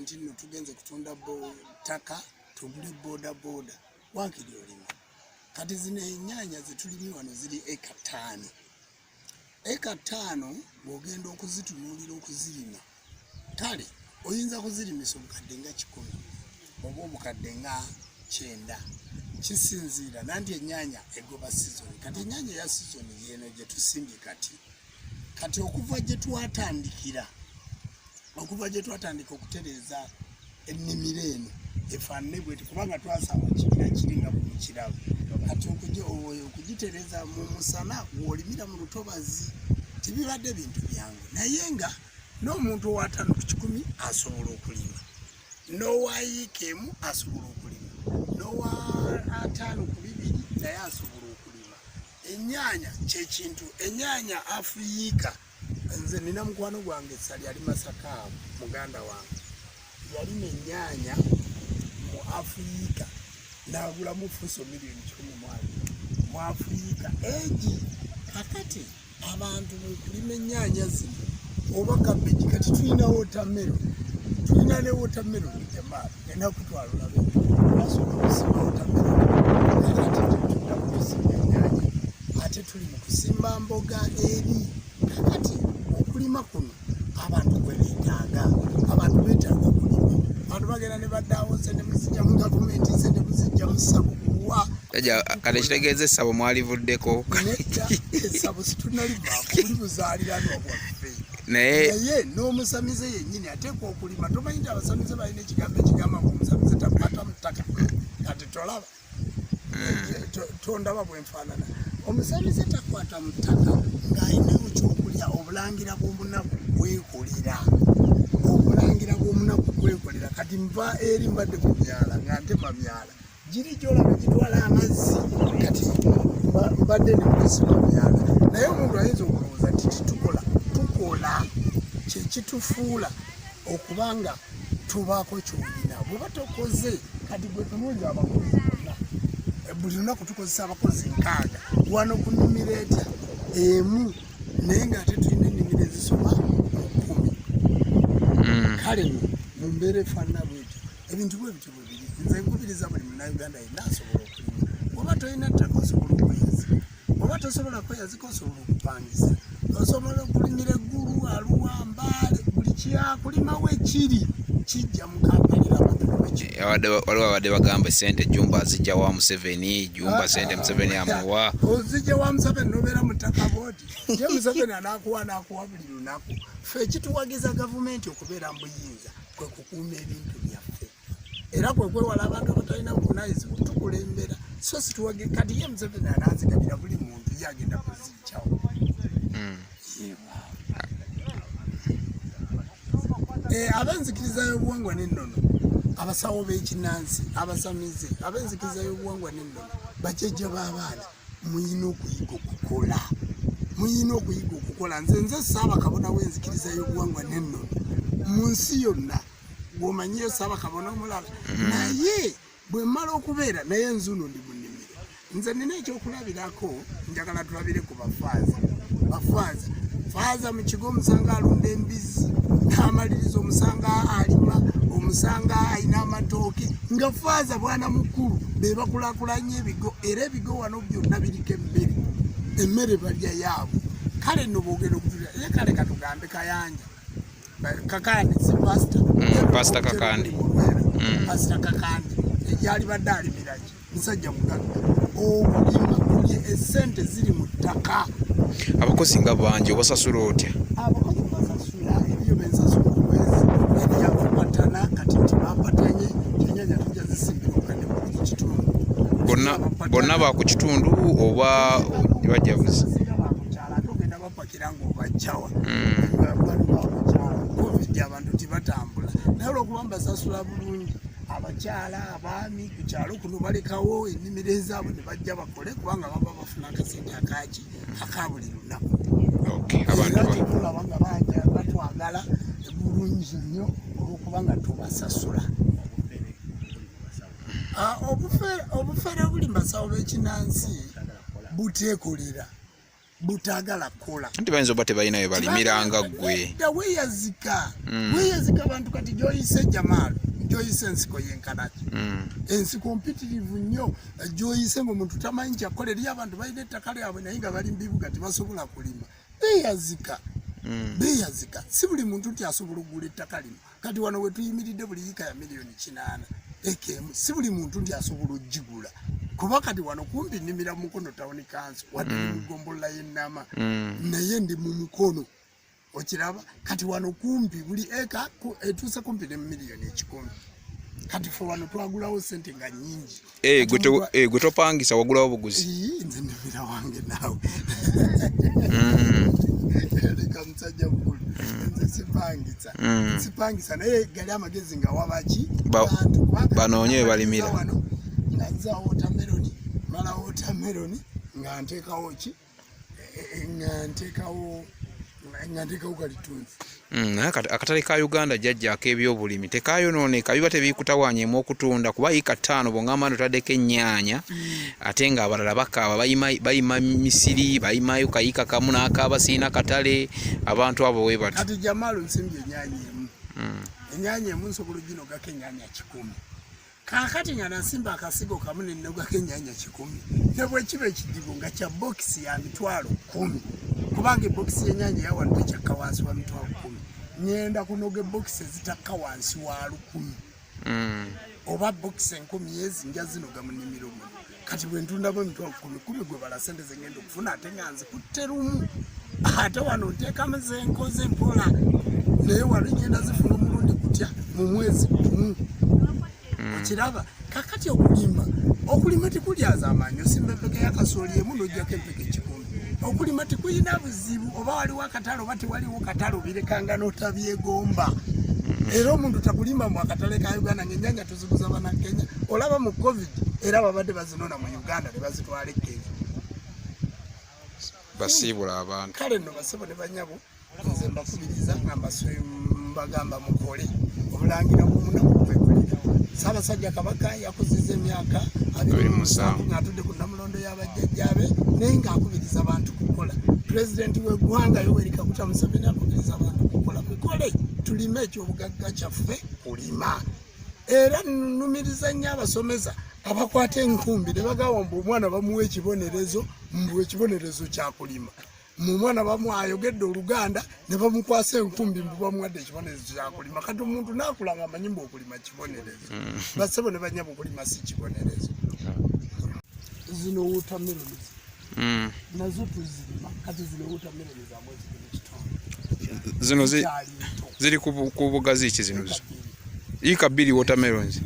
nti nno tugenze kutunda ttaka tugule boda wankiri olima kati zino ennyaanya zetulimi wano ziri eka 5 bw'ogenda okuzitunuulira okuzirima kale oyinza kuzirimisa obukadde nga 10 oba obukadde nga 9 kisinziira nanti ennyaanya egoba sizoni kati ennyaanya ya sizoni yeno gye tusimbye kati okuva gye twatandika okutereeza ennimiro eno efaanane bweti kubanga twasaba kibira kiringa mu kirabo kati okugitereeza mu musana bw'olimira mu lutobazi tibibadde bintu byangu naye nga n'omuntu owa 5 ku 10 asobola okulima n'owayiikeemu asobola okulima n'owa 5 ku 2 naye asobola okulima ennyaanya kyekintu ennyaanya afuyiika nze nina mukwano gwange essali ali Masaka muganda wange yalima ennyaanya mu Afuyiika n'agulamu fuso miliyoni 10 mu Afuyiika egi kakati abantu mukulima ennyaanya zino oba kabeji kati tulina watermelon tulina ne watermelon jamaa ena kutwala olabe basobola okusimba watermelon kakati tutunda kusimba ennyaanya ate tuli mu kusimba mboga eri kakati okulima kuno abantu beetaaga kulima abantu bagenda ne baddawo sente muzijja mu gavumenti sente muzijja mu ssabo kuwa kale kitegeeza essabo mwalivuddeko essabo situnalivaako buli buzaaliranwa bwaffe naye n'omusamize yennyini ateekwa okulima tomanyi nti abasamize balina ekigambo ekigamba ngu omusamize takwata mu ttaka kati tolaba tondaba bwenfaanana omusamize takwata mu ttaka ng'ayinayo kyokulya obulangira bw'omunaku bwekolera kati nva eri mbadde ku myala nga ntema myala giri gyolaba gitwala amazzi kati mbadde ne mukisima myala naye omuntu ayinza okulowooza nti tukola kyekitufuula okubanga tubaako kyolina bweba tokoze kati gwe tunuulira abakozi bonna buli lunaku tukozesa abakozi 6 wano ku nnimiro etya emu naye ng'ate tulina ennimiro ezisoma 10 kale mu mbeera efaanana bwetyo ebintu bwe bityo bwe biri nze nkubiriza buli munnayuganda yenna asobola okulima oba tolina ttaka osobola okweyaza oba tosobola kweyazika osobola okupangisa osobola okulimira eggulu aluwa mbaale buli kyakulimawo ekiri kijja mukambalira abantu waliwo abadde bagamba sente Jumba azijja wa Museveni Jumba sente Museveni amuwa ozijja wa Museveni nobeera mu ttaka boodi ye Museveni anaakuwa buli lunaku ffe ekituwagiza gavumenti okubeera mu buyinza kwe kukuuma ebintu byaffe era kwe kwewala abantu abatalina buvunaanyizibwa tukulembera so situwage kati ye Museveni anaazigabira buli muntu ye agenda kuzijjawo abenzikiriza y'obuwangwa n'ennono abasawo b'ekinnansi abasamize abenzikiriza y'obuwangwa n'ennono bajjajja b'abaana muyina okuyiga okukola nze Ssaabakabona w'enzikiriza y'obuwangwa n'ennono mu nsi yonna bw'omanyiyo Ssaabakabona omulala naye bwe mmala okubeera naye nzuno ndi mu nnimiro nze nina ekyokulabirako njagala tulabire ku bafaaza mu kigo omusanga alunda embizzi n'amaliriza omusanga alima omusanga ayina amatooke nga faaza bwana mukulu be bakulaakulanya ebigo era ebigo wano byonna biriko emmere balya yaabo kale nno boogera okutulira ye kale katugambe Kayanja Kakandi si pasita Kakandi yali badde alimiraki musajja mugagga okulima kulye essente ziri mu ttaka abakozi nga bangi obasasula otya abakozi basasula ebyo bensasula omwezi ebyakupatana kati nti bapatanye kyenyanya tujja zisimbira okadde mu kitundu bonna ba ku kitundu oba bajjavuzi ate ogenda bapakira ng'obajjawa covid abantu tibatambula naye olwokuba mbasasula bulungi abakyala abaami ku kyalo kuno balekawo ennimiro ezaabwe ne bajja bakole kubanga baba bafuna akasente aka buli lunaku tulaba nga batwagala bulungi nnyo olwokubanga tubasasula obufere obuli mbasawo b'ekinnansi buteekolera butagala kola nti bayinza oba tebalinayo balimiranga ggwe weeyazika weeyazika abantu kati gyoyise Jamaalo gyoyise ensiko yenkanaki ensiko mpitirivu nnyo gyoyise ng'omuntu tamanyi kyakola eriyo abantu balina ettaka lyabwe naye nga bali mu bibuga tebasobola kulima beeyazika beeyazika si buli muntu nti asobola okugula ettaka lino kati wano we tuyimiridde buli yika ya miliyoni 8 ekemu si buli muntu nti asobola ogigula kuba kati wano kumpi nnimira Mukono Town Council wadde mugombola y'ennama naye ndi mu Mukono okiraba kati wano kumpi buli eka etuuse kumpi ne miliyoni 10 kati fo wano twagulawo sente nga nyingi gwe topangisa wagulawo buguzi nze nnimira wange naawe leka musajja mukulu nze sipangisa naye gali amagezi nga wabaki banoonye balimira wano nga nza watermelon mala watermelon nga nteekawo ki nga nteekawo kalitunzi akatale ka Uganda jjajjaako ebyobulimi tekayonooneka biba tebikutawanyeemu okutunda kuba yika 5 bw'ongamba notaddeko ennyaanya ate nga abalala bakaaba bayima Misiri bayimayo kayika kamu n'akaaba siina katale abantu abo we bati kati Jamaalo nsimbye ennyaanya emu nsobola oginogako ennyaanya 10 kakati nga nasimba akasigo kamu nenogako ennyaanya 10 ne bwe kiba ekidibu nga kya bokisi ya mitwalo 10 kubanga ebokisi y'ennyaanya yawano tekyakka wansi wa mitwalo 10 ngenda kunoga ebokisi ezitakka wansi wa 10 oba bokisi 10 ezinja zinoga mu nnimiro muno kati bwe ntundabo emitwalo 10 gwe bala sente ze ngenda okufuna ate nga nzikutte lumu ate wano nteekamu zenkoze mpola naye wano ngenda zifuna omulundi kutya mu mwezi gumu okiraba kakati okulima tekulyaza amaanyi osimba empeke y'akasooli emu n'ojjako empeke 10 okulima tekuyina buzibu oba waliwo akatale oba tewaliwo katale obirekanga n'otabyegomba era omuntu takulima mu akatale ka Uganda ng'ennyaanya tuziguza bannakenya olaba mu covid era babadde bazinona mu Uganda ne bazitwala Kenya basiibula abantu kale nno basebo ne banyabo nze mbakubiriza nga mbagamba mukole obulangira bw'omunaku kwekolera Ssaabasajja Kabaka yakuziza emyaka 27 ng'atudde ku Namulondo y'abajjajjaabe naye ng'akubiriza abantu kukola pulezidenti w'eggwanga Yoweri Kaguta Museveni akubiriza abantu kukola mukole tulime ekyobugagga kyaffe kulima era nnumiriza nnyo abasomesa abakwata enkumbi ne bagawa mbu omwana bamuwa ekibonerezo mbu ekibonerezo kyakulima mu mwana bamu ayogedde Oluganda ne bamukwasa enkumbi mbu bamuwadde ekibonerezo kyakulima kati omuntu n'akulanga amanyi mbu okulima kibonerezo basebo ne banyabo okulima si kibonerezo zino watermelon nazo tuzirima kati zino watermelon za mwezi kitonde zino ziri ku bugazi ki zino yika 2 watermelons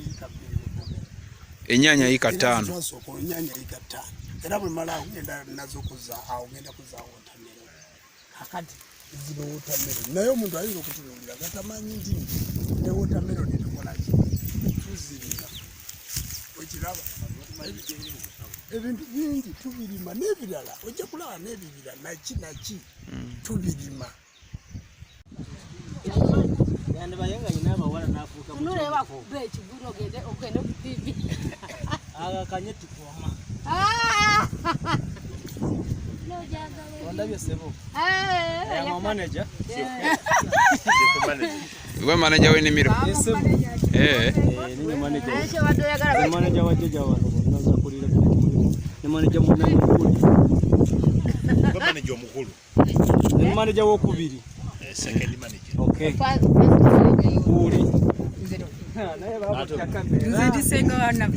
ennyaanya yika 5 ennyaanya yika 5 era bwe mala ngenda nazo kuza ngenda kuza watermelon kakati zino watermelon naye omuntu ayinza okutulungira gatamanyi nti ne watermelon tukola ki tuzirima okiraba ebintu bingi tubirima n'ebirala ojja kulaba n'ebibira naki tubirima yani bayenga ina abawala n'afuuka mu nule bakubba ekigulu ogende ku TV agakanye tukoma ondabye sebo ya manager gwe manager w'ennimiro ni manager wa jeja wano naza kulira ni manager munani mukulu gwe manager omukulu ni manager w'okubiri second manager okay kuli nze ndisenga wana